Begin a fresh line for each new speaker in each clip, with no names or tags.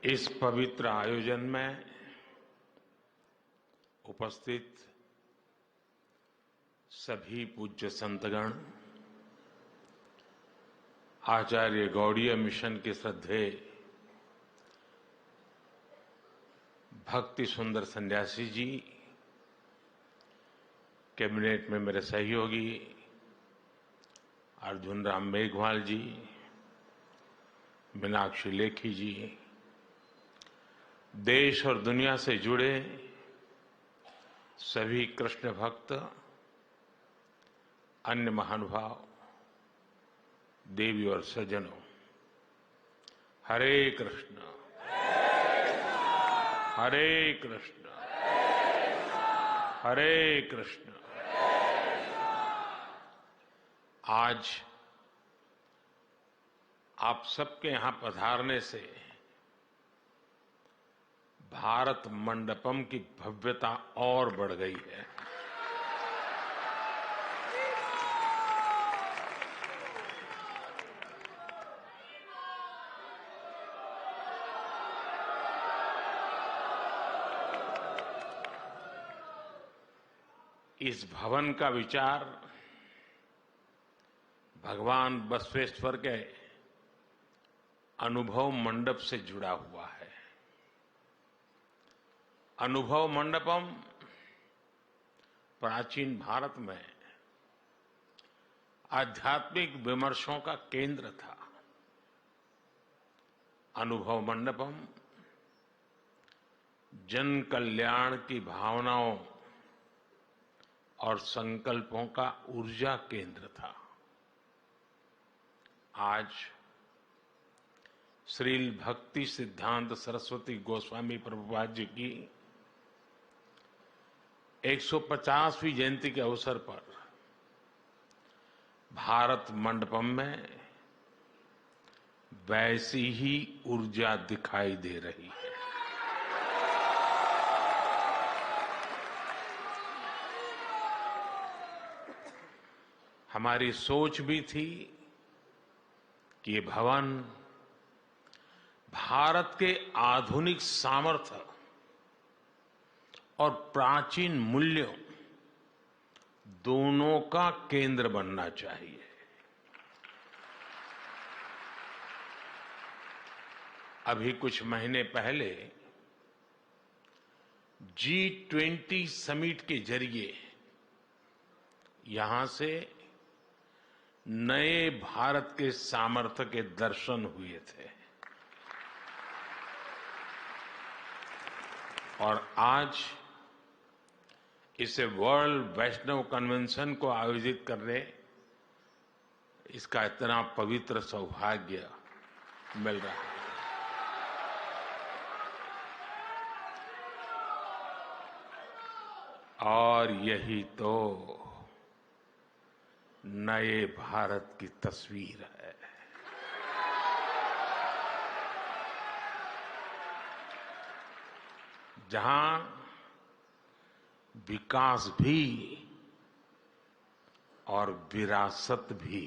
इस पवित्र आयोजन में उपस्थित सभी पूज्य संतगण, आचार्य गौड़ीय मिशन के श्रद्धेय भक्ति सुंदर सन्यासी जी, कैबिनेट में मेरे सहयोगी अर्जुन राम मेघवाल जी, मीनाक्षी लेखी जी, देश और दुनिया से जुड़े सभी कृष्ण भक्त, अन्य महानुभाव, देवी और सज्जनों, हरे कृष्ण हरे कृष्ण हरे कृष्ण। आज आप सबके यहां पधारने से भारत मंडपम की भव्यता और बढ़ गई है। इस भवन का विचार भगवान बसवेश्वर के अनुभव मंडप से जुड़ा हुआ है। अनुभव मंडपम प्राचीन भारत में आध्यात्मिक विमर्शों का केंद्र था। अनुभव मंडपम जन कल्याण की भावनाओं और संकल्पों का ऊर्जा केंद्र था। आज श्रील भक्ति सिद्धांत सरस्वती गोस्वामी प्रभुपाद जी की 150वीं जयंती के अवसर पर भारत मंडपम में वैसी ही ऊर्जा दिखाई दे रही है। हमारी सोच भी थी कि ये भवन भारत के आधुनिक सामर्थ्य और प्राचीन मूल्यों दोनों का केंद्र बनना चाहिए। अभी कुछ महीने पहले G20 समिट के जरिए यहां से नए भारत के सामर्थ्य के दर्शन हुए थे और आज इसे वर्ल्ड वैष्णव कन्वेंशन को आयोजित करने इसका इतना पवित्र सौभाग्य मिल रहा है। और यही तो नए भारत की तस्वीर है। जहां विकास भी और विरासत भी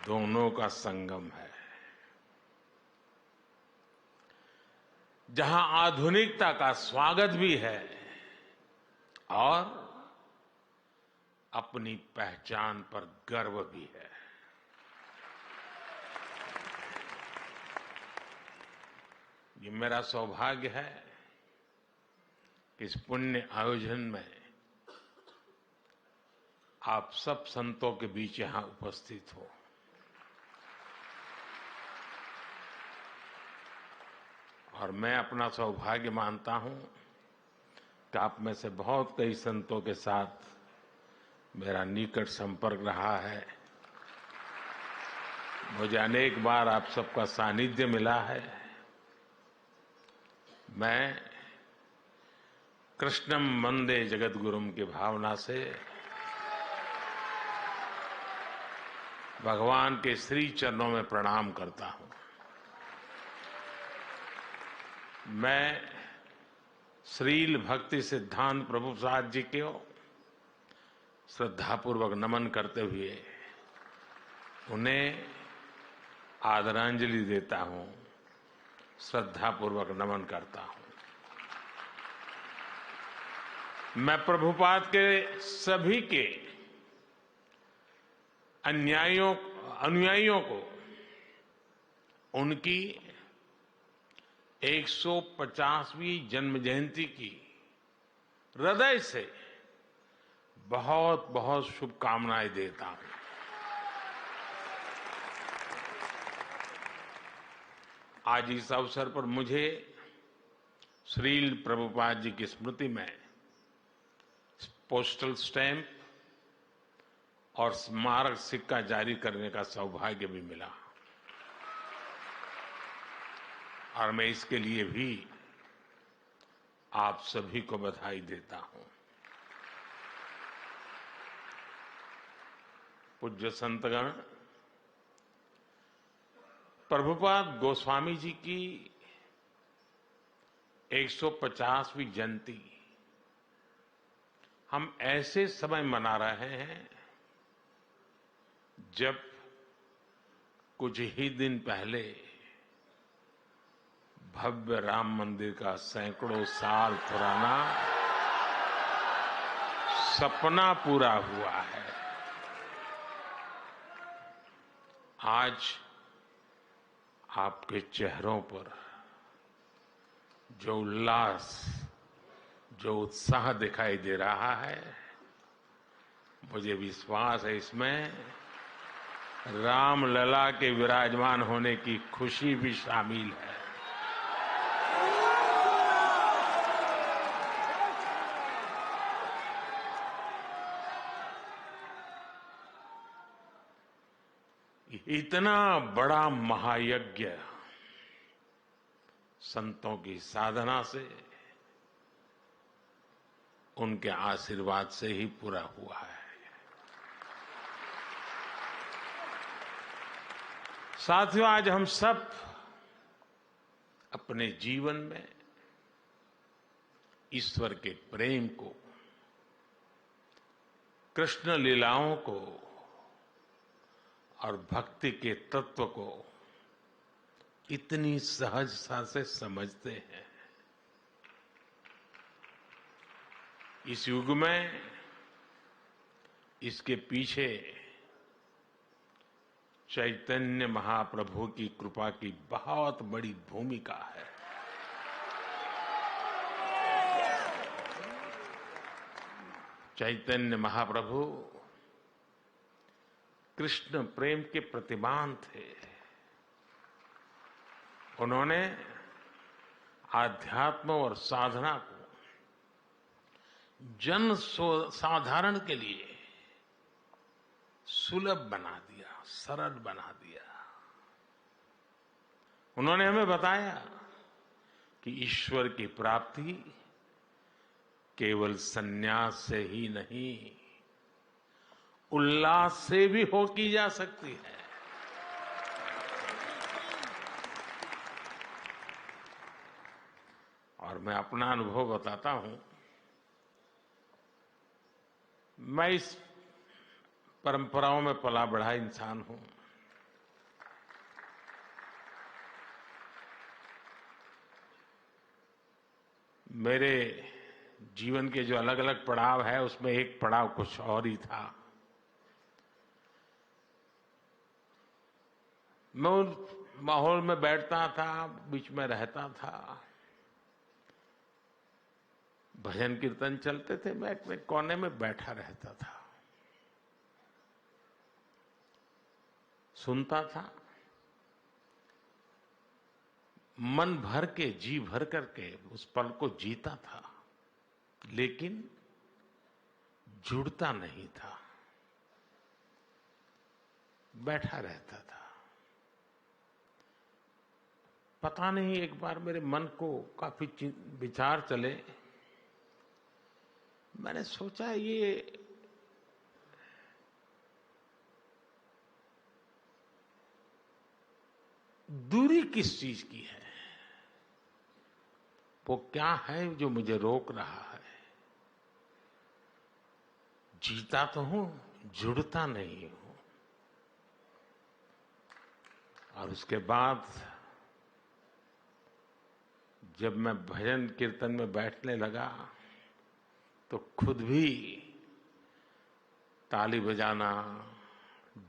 दोनों का संगम है। जहां आधुनिकता का स्वागत भी है और अपनी पहचान पर गर्व भी है। ये मेरा सौभाग्य है कि इस पुण्य आयोजन में आप सब संतों के बीच यहां उपस्थित हो। और मैं अपना सौभाग्य मानता हूं कि आप में से बहुत कई संतों के साथ मेरा निकट संपर्क रहा है। मुझे अनेक बार आप सबका सानिध्य मिला है। मैं कृष्णम वंदे जगद्गुरुम की भावना से भगवान के श्री चरणों में प्रणाम करता हूं। मैं श्रील भक्ति सिद्धांत प्रभुपाद जी को श्रद्धापूर्वक नमन करते हुए उन्हें आदरांजलि देता हूं, श्रद्धापूर्वक नमन करता हूं। मैं प्रभुपाद के सभी के अनुयायियों को उनकी 150वीं जन्म जयंती की हृदय से बहुत बहुत शुभकामनाएं देता हूं। आज इस अवसर पर मुझे श्रील प्रभुपाद जी की स्मृति में पोस्टल स्टैंप और स्मारक सिक्का जारी करने का सौभाग्य भी मिला और मैं इसके लिए भी आप सभी को बधाई देता हूं। पूज्य संतगण, प्रभुपाद गोस्वामी जी की 150वीं जयंती हम ऐसे समय मना रहे हैं जब कुछ ही दिन पहले भव्य राम मंदिर का सैकड़ों साल पुराना सपना पूरा हुआ है। आज आपके चेहरों पर जो उल्लास, जो उत्साह दिखाई दे रहा है, मुझे विश्वास है इसमें रामलला के विराजमान होने की खुशी भी शामिल है। इतना बड़ा महायज्ञ संतों की साधना से, उनके आशीर्वाद से ही पूरा हुआ है। साथियों, आज हम सब अपने जीवन में ईश्वर के प्रेम को, कृष्ण लीलाओं को और भक्ति के तत्व को इतनी सहजता से समझते हैं। इस युग में इसके पीछे चैतन्य महाप्रभु की कृपा की बहुत बड़ी भूमिका है। चैतन्य महाप्रभु कृष्ण प्रेम के प्रतिमान थे। उन्होंने आध्यात्म और साधना को जन साधारण के लिए सुलभ बना दिया, सरल बना दिया। उन्होंने हमें बताया कि ईश्वर की प्राप्ति केवल संन्यास से ही नहीं, उल्लास से भी हो की जा सकती है। और मैं अपना अनुभव बताता हूं। मैं इस परंपराओं में पला बढ़ा इंसान हूं। मेरे जीवन के जो अलग अलग पड़ाव है, उसमें एक पड़ाव कुछ और ही था। मैं उस माहौल में बैठता था, बीच में रहता था, भजन कीर्तन चलते थे, मैं एक कोने में बैठा रहता था, सुनता था, मन भर के, जी भर करके उस पल को जीता था, लेकिन जुड़ता नहीं था, बैठा रहता था। पता नहीं, एक बार मेरे मन को काफी विचार चले। मैंने सोचा ये दूरी किस चीज की है, वो क्या है जो मुझे रोक रहा है। जीता तो हूं, जुड़ता नहीं हूं। और उसके बाद जब मैं भजन कीर्तन में बैठने लगा तो खुद भी ताली बजाना,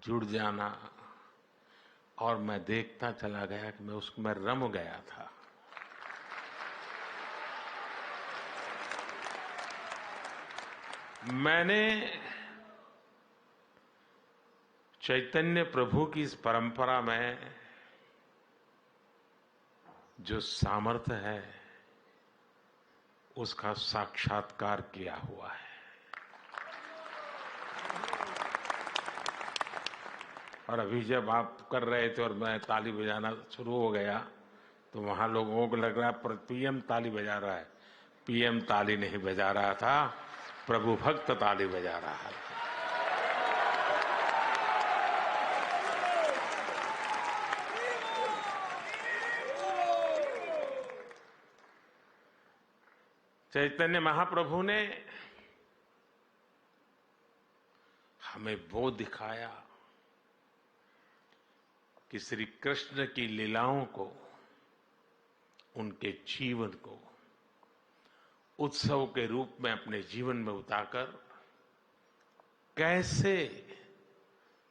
जुड़ जाना, और मैं देखता चला गया कि मैं उसमें रम गया था। मैंने चैतन्य प्रभु की इस परंपरा में जो सामर्थ्य है उसका साक्षात्कार किया हुआ है। और अभी जब आप कर रहे थे और मैं ताली बजाना शुरू हो गया तो वहां लोगों को लग रहा है पीएम ताली बजा रहा है। पीएम ताली नहीं बजा रहा था, प्रभु भक्त ताली बजा रहा था। चैतन्य महाप्रभु ने हमें वो दिखाया कि श्री कृष्ण की लीलाओं को, उनके जीवन को उत्सव के रूप में अपने जीवन में उतारकर कैसे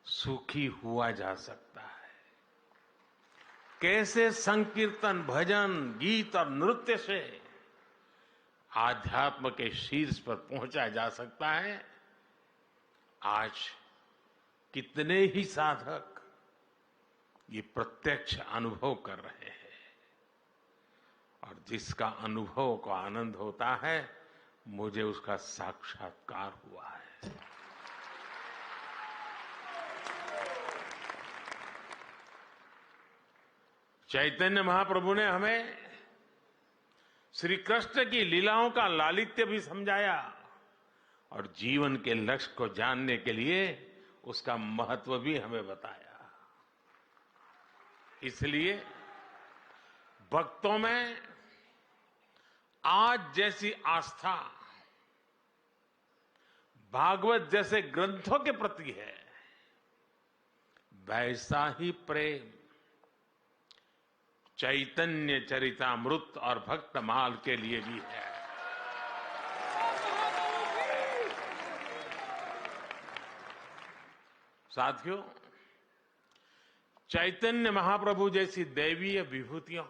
सुखी हुआ जा सकता है, कैसे संकीर्तन, भजन, गीत और नृत्य से आध्यात्म के शीर्ष पर पहुंचा जा सकता है। आज कितने ही साधक ये प्रत्यक्ष अनुभव कर रहे हैं और जिसका अनुभव को आनंद होता है, मुझे उसका साक्षात्कार हुआ है। चैतन्य महाप्रभु ने हमें श्री कृष्ण की लीलाओं का लालित्य भी समझाया और जीवन के लक्ष्य को जानने के लिए उसका महत्व भी हमें बताया। इसलिए भक्तों में आज जैसी आस्था भागवत जैसे ग्रंथों के प्रति है, वैसा ही प्रेम चैतन्य चरितामृत और भक्तमाल के लिए भी है। साथियों, चैतन्य महाप्रभु जैसी दैवीय विभूतियां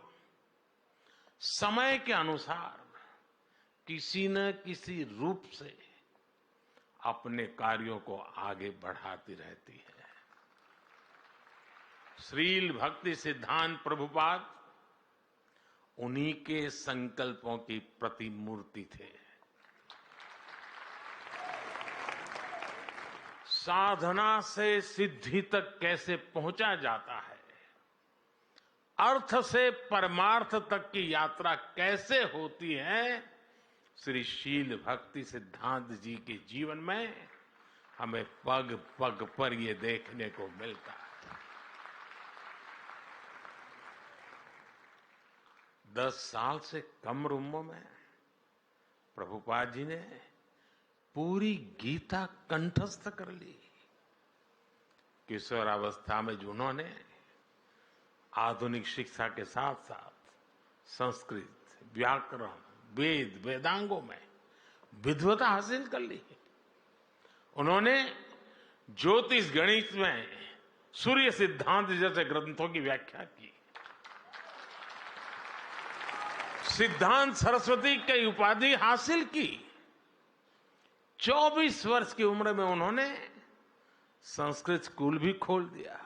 समय के अनुसार किसी न किसी रूप से अपने कार्यों को आगे बढ़ाती रहती है। श्रील भक्ति सिद्धांत प्रभुपाद उन्हीं के संकल्पों की प्रतिमूर्ति थे। साधना से सिद्धि तक कैसे पहुंचा जाता है, अर्थ से परमार्थ तक की यात्रा कैसे होती है, श्री शील भक्ति सिद्धांत जी के जीवन में हमें पग पग पर ये देखने को मिलता है। 10 साल से कम उम्र में प्रभुपाद जी ने पूरी गीता कंठस्थ कर ली। किशोरावस्था में जिन्होंने आधुनिक शिक्षा के साथ साथ संस्कृत, व्याकरण, वेद, वेदांगों में विद्वता हासिल कर ली। उन्होंने ज्योतिष गणित में सूर्य सिद्धांत जैसे ग्रंथों की व्याख्या की। सिद्धांत सरस्वती की उपाधि हासिल की। 24 वर्ष की उम्र में उन्होंने संस्कृत स्कूल भी खोल दिया।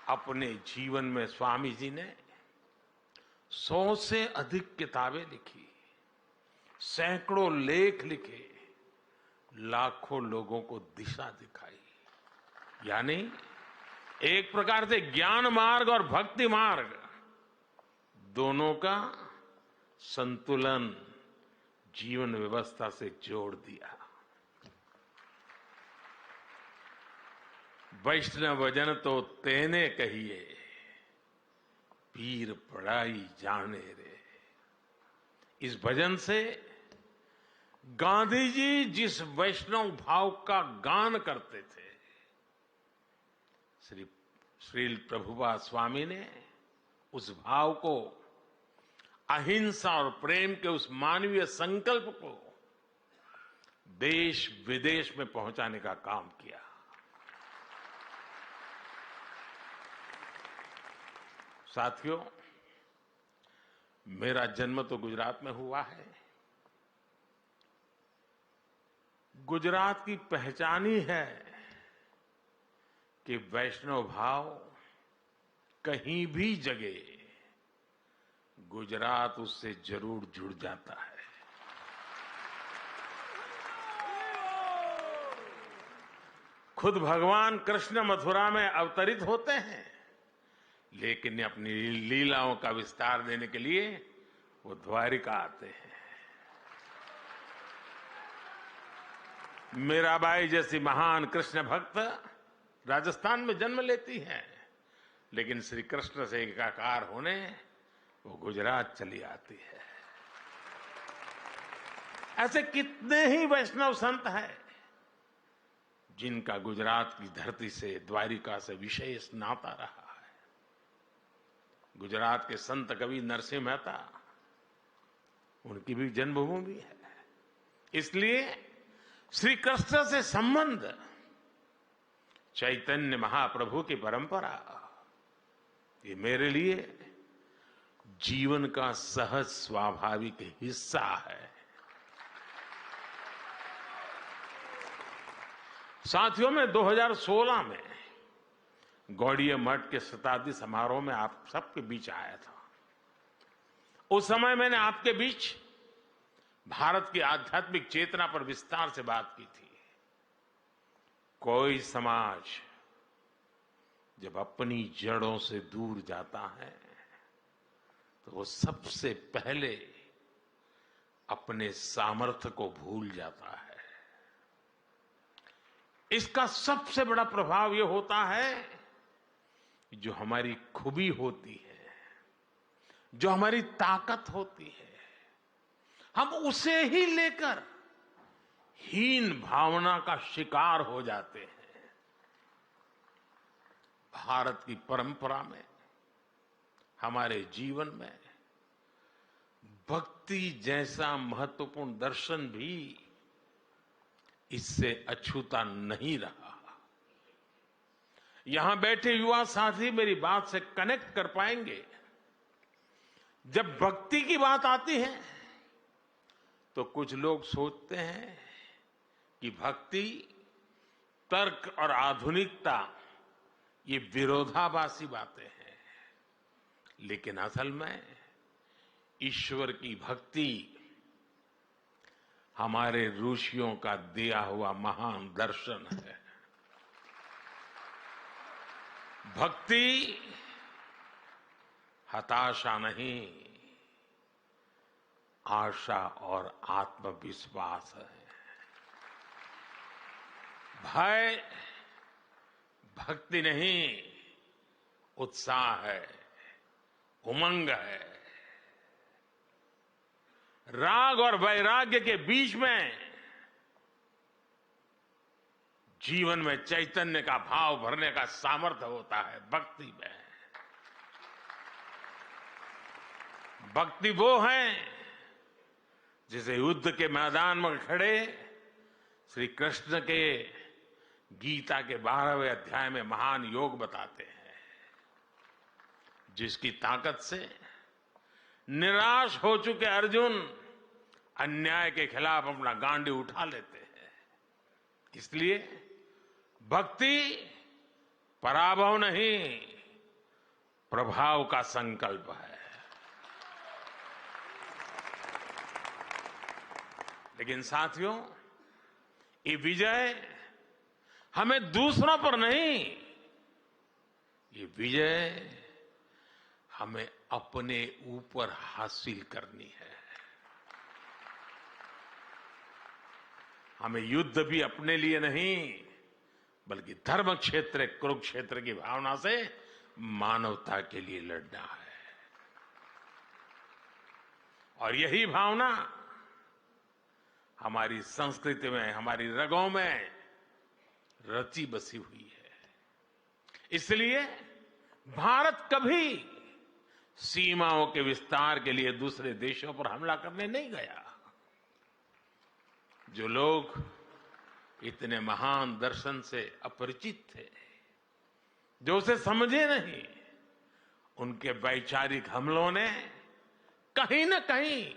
अपने जीवन में स्वामी जी ने 100 से अधिक किताबें लिखी, सैकड़ों लेख लिखे, लाखों लोगों को दिशा दिखाई। यानी एक प्रकार से ज्ञान मार्ग और भक्ति मार्ग दोनों का संतुलन जीवन व्यवस्था से जोड़ दिया। वैष्णव जन तो तेने कहिए, पीर पढ़ाई जाने रे। इस भजन से गांधी जी जिस वैष्णव भाव का गान करते थे, श्रील प्रभुपाद स्वामी ने उस भाव को, अहिंसा और प्रेम के उस मानवीय संकल्प को देश विदेश में पहुंचाने का काम किया। साथियों, मेरा जन्म तो गुजरात में हुआ है। गुजरात की पहचान ही है कि वैष्णव भाव कहीं भी जगे गुजरात उससे जरूर जुड़ जाता है। खुद भगवान कृष्ण मथुरा में अवतरित होते हैं, लेकिन अपनी लीलाओं का विस्तार देने के लिए वो द्वारिका आते हैं। मीराबाई जैसी महान कृष्ण भक्त राजस्थान में जन्म लेती हैं, लेकिन श्री कृष्ण से एकाकार होने वो गुजरात चली आती है। ऐसे कितने ही वैष्णव संत हैं जिनका गुजरात की धरती से, द्वारिका से विशेष नाता रहा है। गुजरात के संत कवि नरसिंह मेहता, उनकी भी जन्मभूमि है। इसलिए श्री कृष्ण से संबंध, चैतन्य महाप्रभु की परंपरा, ये मेरे लिए जीवन का सहज स्वाभाविक हिस्सा है। साथियों, मैं 2016 में गौड़ीय मठ के शताब्दी समारोह में आप सबके बीच आया था। उस समय मैंने आपके बीच भारत की आध्यात्मिक चेतना पर विस्तार से बात की थी। कोई समाज जब अपनी जड़ों से दूर जाता है तो वो सबसे पहले अपने सामर्थ्य को भूल जाता है। इसका सबसे बड़ा प्रभाव ये होता है कि जो हमारी खूबी होती है, जो हमारी ताकत होती है, हम उसे ही लेकर हीन भावना का शिकार हो जाते हैं। भारत की परंपरा में, हमारे जीवन में भक्ति जैसा महत्वपूर्ण दर्शन भी इससे अछूता नहीं रहा। यहां बैठे युवा साथी मेरी बात से कनेक्ट कर पाएंगे। जब भक्ति की बात आती है तो कुछ लोग सोचते हैं कि भक्ति, तर्क और आधुनिकता ये विरोधाभासी बातें हैं, लेकिन असल में ईश्वर की भक्ति हमारे ऋषियों का दिया हुआ महान दर्शन है। भक्ति हताशा नहीं, आशा और आत्मविश्वास है। भय भक्ति नहीं, उत्साह है, उमंग है। राग और वैराग्य के बीच में जीवन में चैतन्य का भाव भरने का सामर्थ्य होता है भक्ति में। भक्ति वो है जिसे युद्ध के मैदान में खड़े श्री कृष्ण के गीता के 12वें अध्याय में महान योग बताते हैं, जिसकी ताकत से निराश हो चुके अर्जुन अन्याय के खिलाफ अपना गांडी उठा लेते हैं। इसलिए भक्ति पराभव नहीं, प्रभाव का संकल्प है। लेकिन साथियों, ये विजय हमें दूसरों पर नहीं, ये विजय हमें अपने ऊपर हासिल करनी है। हमें युद्ध भी अपने लिए नहीं, बल्कि धर्म क्षेत्र, कुरुक्षेत्र की भावना से मानवता के लिए लड़ना है। और यही भावना हमारी संस्कृति में, हमारी रगों में रची बसी हुई है। इसलिए भारत कभी सीमाओं के विस्तार के लिए दूसरे देशों पर हमला करने नहीं गया। जो लोग इतने महान दर्शन से अपरिचित थे, जो उसे समझे नहीं, उनके वैचारिक हमलों ने कहीं न कहीं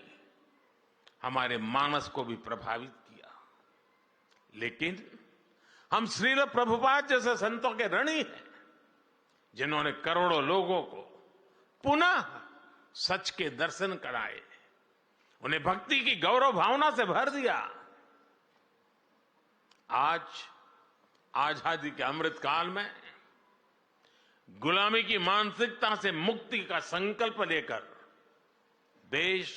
हमारे मानस को भी प्रभावित किया। लेकिन हम श्रील प्रभुपाद जैसे संतों के ऋणी हैं, जिन्होंने करोड़ों लोगों को पुनः सच के दर्शन कराए, उन्हें भक्ति की गौरव भावना से भर दिया। आज आजादी के अमृत काल में गुलामी की मानसिकता से मुक्ति का संकल्प लेकर देश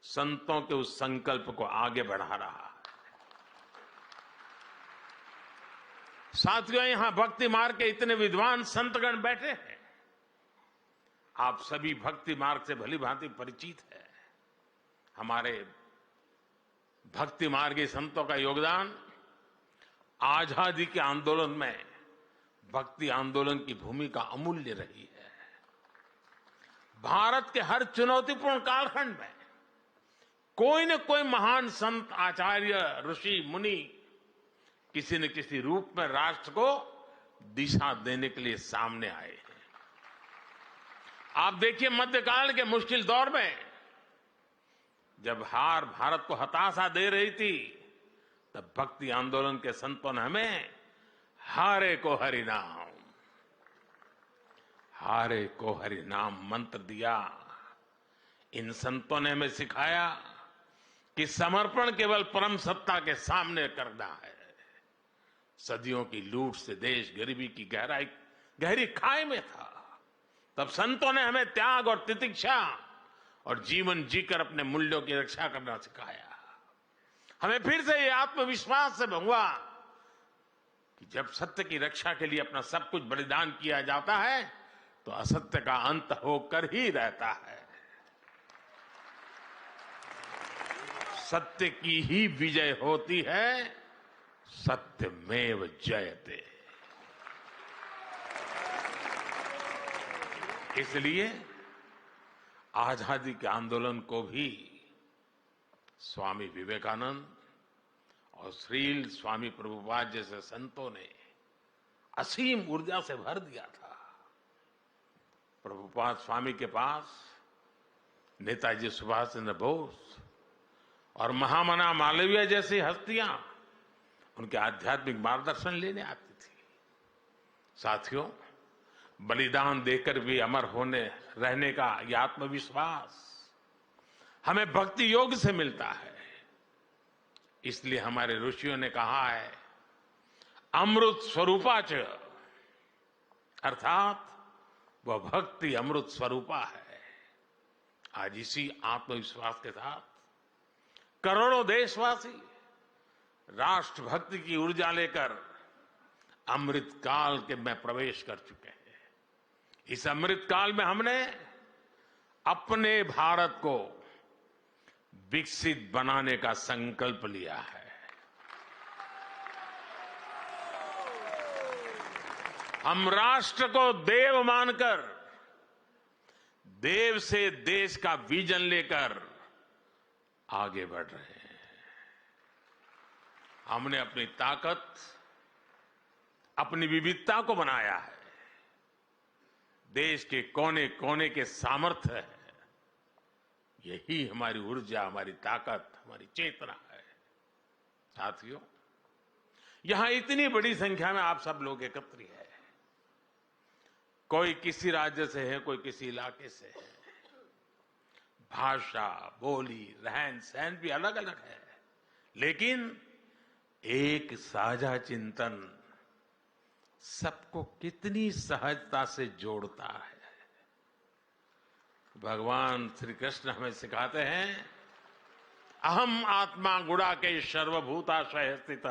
संतों के उस संकल्प को आगे बढ़ा रहा है। साथियों, यहां भक्ति मार्ग के इतने विद्वान संतगण बैठे हैं। आप सभी भक्ति मार्ग से भली भांति परिचित है। हमारे भक्ति मार्गी संतों का योगदान आजादी के आंदोलन में भक्ति आंदोलन की भूमिका अमूल्य रही है। भारत के हर चुनौतीपूर्ण कालखंड में कोई न कोई महान संत, आचार्य, ऋषि, मुनि किसी न किसी रूप में राष्ट्र को दिशा देने के लिए सामने आए हैं। आप देखिए, मध्यकाल के मुश्किल दौर में जब हार भारत को हताशा दे रही थी, तब भक्ति आंदोलन के संतों ने हमें हारे को हरि नाम, हारे को हरि नाम मंत्र दिया। इन संतों ने हमें सिखाया कि समर्पण केवल परम सत्ता के सामने करना है। सदियों की लूट से देश गरीबी की गहरी खाई में था। तब संतों ने हमें त्याग और तितिक्षा और जीवन जीकर अपने मूल्यों की रक्षा करना सिखाया। हमें फिर से ये आत्मविश्वास से भंगुआ कि जब सत्य की रक्षा के लिए अपना सब कुछ बलिदान किया जाता है, तो असत्य का अंत होकर ही रहता है। सत्य की ही विजय होती है, सत्यमेव जयते। इसलिए आजादी के आंदोलन को भी स्वामी विवेकानंद और श्रील स्वामी प्रभुपाद जैसे संतों ने असीम ऊर्जा से भर दिया था। प्रभुपाद स्वामी के पास नेताजी सुभाष चंद्र बोस और महामना मालवीय जैसी हस्तियां उनके आध्यात्मिक मार्गदर्शन लेने आती थी। साथियों, बलिदान देकर भी अमर होने रहने का यह आत्मविश्वास हमें भक्ति योग से मिलता है। इसलिए हमारे ऋषियों ने कहा है, अमृत स्वरूपाच, अर्थात वह भक्ति अमृत स्वरूपा है। आज इसी आत्मविश्वास के साथ करोड़ों देशवासी राष्ट्रभक्ति की ऊर्जा लेकर अमृत काल के में प्रवेश कर चुके हैं। इस अमृत काल में हमने अपने भारत को विकसित बनाने का संकल्प लिया है। हम राष्ट्र को देव मानकर देव से देश का विजन लेकर आगे बढ़ रहे हैं। हमने अपनी ताकत, अपनी विविधता को बनाया है। देश के कोने कोने के सामर्थ्य है, यही हमारी ऊर्जा, हमारी ताकत, हमारी चेतना है। साथियों, यहां इतनी बड़ी संख्या में आप सब लोग एकत्रित हैं। कोई किसी राज्य से है, कोई किसी इलाके से है। भाषा, बोली, रहन सहन भी अलग अलग है, लेकिन एक साझा चिंतन सबको कितनी सहजता से जोड़ता है। भगवान श्री कृष्ण हमें सिखाते हैं, अहम आत्मा गुणाकेश सर्वभूताशय स्थित,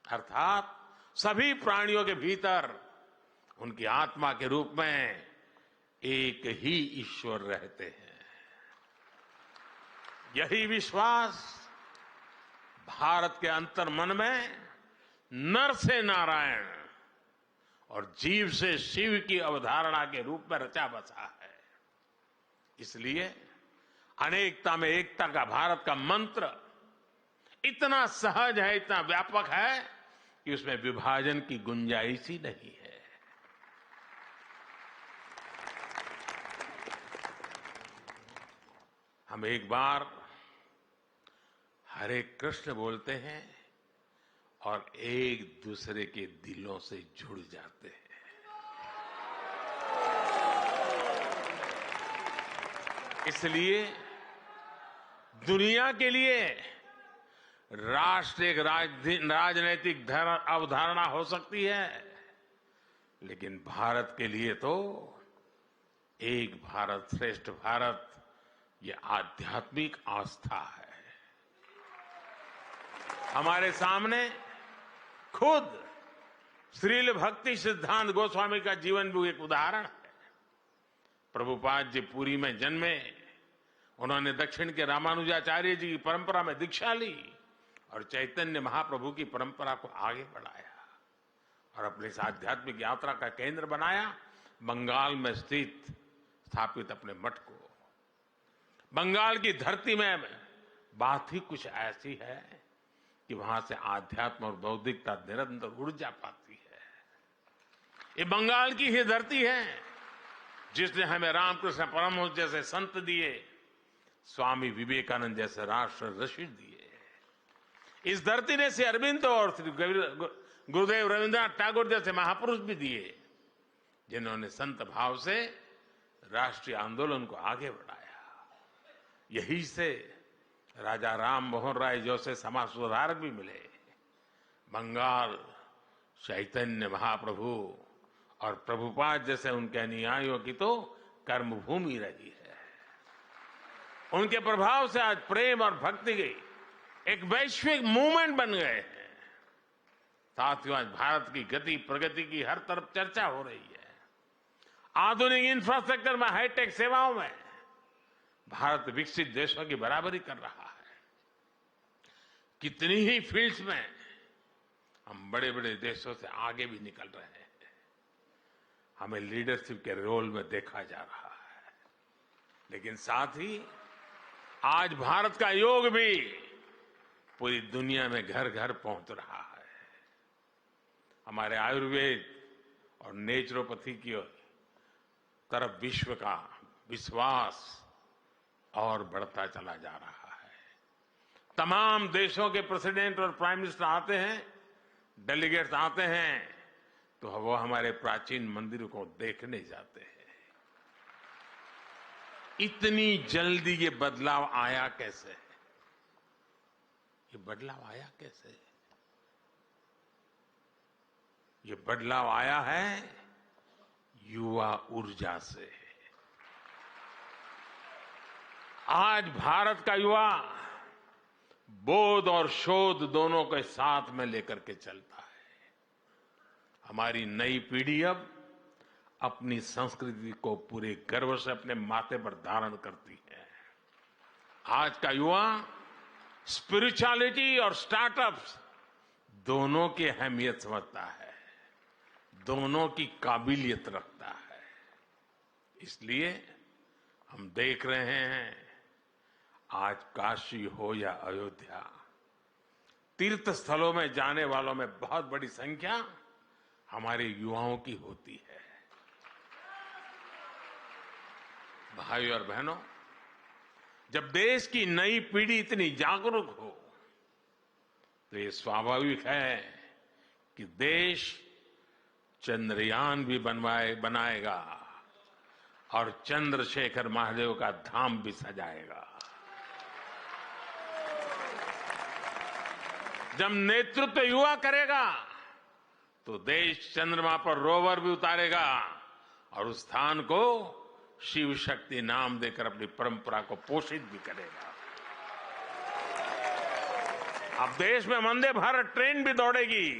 अर्थात सभी प्राणियों के भीतर उनकी आत्मा के रूप में एक ही ईश्वर रहते हैं। यही विश्वास भारत के अंतर्मन में नर से नारायण और जीव से शिव की अवधारणा के रूप में रचा बसा है। इसलिए अनेकता में एकता का भारत का मंत्र इतना सहज है, इतना व्यापक है कि उसमें विभाजन की गुंजाइश ही नहीं है। हम एक बार हरे कृष्ण बोलते हैं और एक दूसरे के दिलों से जुड़ जाते हैं। इसलिए दुनिया के लिए राष्ट्र एक राजनैतिक अवधारणा हो सकती है, लेकिन भारत के लिए तो एक भारत श्रेष्ठ भारत ये आध्यात्मिक आस्था है। हमारे सामने खुद श्रील भक्ति सिद्धांत गोस्वामी का जीवन भी एक उदाहरण है। प्रभुपाद जी पुरी में जन्मे, उन्होंने दक्षिण के रामानुजाचार्य जी की परंपरा में दीक्षा ली और चैतन्य महाप्रभु की परंपरा को आगे बढ़ाया और अपनी इस आध्यात्मिक यात्रा का केंद्र बनाया बंगाल में स्थापित अपने मठ को। बंगाल की धरती में बात ही कुछ ऐसी है कि वहां से आध्यात्म और बौद्धिकता निरंतर ऊर्जा पाती है। ये बंगाल की ही धरती है जिसने हमें रामकृष्ण परमहंस जैसे संत दिए, स्वामी विवेकानंद जैसे राष्ट्र ऋषि दिए। इस धरती ने श्री अरविंद और श्री गुरुदेव रविंद्रनाथ टैगोर जैसे महापुरुष भी दिए, जिन्होंने संत भाव से राष्ट्रीय आंदोलन को आगे बढ़ाया। यही से राजा राम मोहन राय जैसे समाज सुधारक भी मिले। बंगाल चैतन्य महाप्रभु और प्रभुपाद जैसे उनके अनुयायियों की तो कर्मभूमि रही है। उनके प्रभाव से आज प्रेम और भक्ति की एक वैश्विक मूवमेंट बन गए हैं। साथियों, आज भारत की गति प्रगति की हर तरफ चर्चा हो रही है। आधुनिक इंफ्रास्ट्रक्चर में, हाईटेक सेवाओं में भारत विकसित देशों की बराबरी कर रहा है। कितनी ही फील्ड्स में हम बड़े बड़े देशों से आगे भी निकल रहे हैं। हमें लीडरशिप के रोल में देखा जा रहा है, लेकिन साथ ही आज भारत का योग भी पूरी दुनिया में घर घर पहुंच रहा है। हमारे आयुर्वेद और नेचुरोपैथी की तरफ विश्व का विश्वास और बढ़ता चला जा रहा है। तमाम देशों के प्रेसिडेंट और प्राइम मिनिस्टर आते हैं, डेलीगेट्स आते हैं, तो वो हमारे प्राचीन मंदिरों को देखने जाते हैं। इतनी जल्दी ये बदलाव आया कैसे? ये बदलाव आया कैसे? ये बदलाव आया है युवा ऊर्जा से। आज भारत का युवा बोध और शोध दोनों के साथ में लेकर के चलता है। हमारी नई पीढ़ी अब अपनी संस्कृति को पूरे गर्व से अपने माथे पर धारण करती है। आज का युवा स्पिरिचुअलिटी और स्टार्टअप्स दोनों की अहमियत समझता है, दोनों की काबिलियत रखता है। इसलिए हम देख रहे हैं आज काशी हो या अयोध्या, तीर्थ स्थलों में जाने वालों में बहुत बड़ी संख्या हमारे युवाओं की होती है। भाइयों और बहनों, जब देश की नई पीढ़ी इतनी जागरूक हो तो ये स्वाभाविक है कि देश चंद्रयान भी बनाएगा और चंद्रशेखर महादेव का धाम भी सजाएगा। जब नेतृत्व युवा करेगा तो देश चंद्रमा पर रोवर भी उतारेगा और उस स्थान को शिव शक्ति नाम देकर अपनी परंपरा को पोषित भी करेगा। अब देश में वंदे भारत ट्रेन भी दौड़ेगी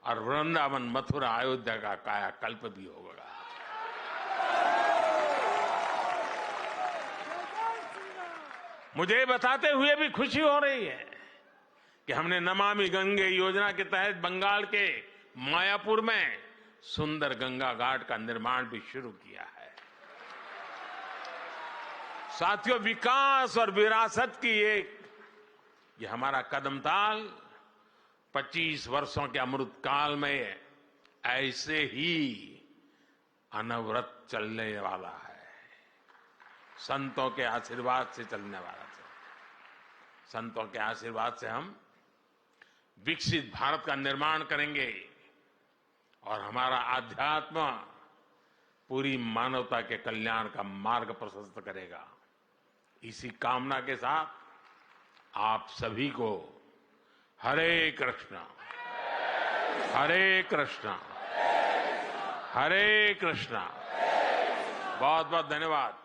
और वृंदावन, मथुरा, अयोध्या का कायाकल्प भी होगा। मुझे बताते हुए भी खुशी हो रही है कि हमने नमामि गंगे योजना के तहत बंगाल के मायापुर में सुंदर गंगा घाट का निर्माण भी शुरू किया है। साथियों, विकास और विरासत की ये हमारा कदमताल 25 वर्षों के अमृत काल में ऐसे ही अनवरत चलने वाला है। संतों के आशीर्वाद से चलने वाला है। संतों के आशीर्वाद से हम विकसित भारत का निर्माण करेंगे और हमारा आध्यात्म पूरी मानवता के कल्याण का मार्ग प्रशस्त करेगा। इसी कामना के साथ आप सभी को हरे कृष्णा, हरे कृष्णा, हरे कृष्णा। बहुत बहुत धन्यवाद।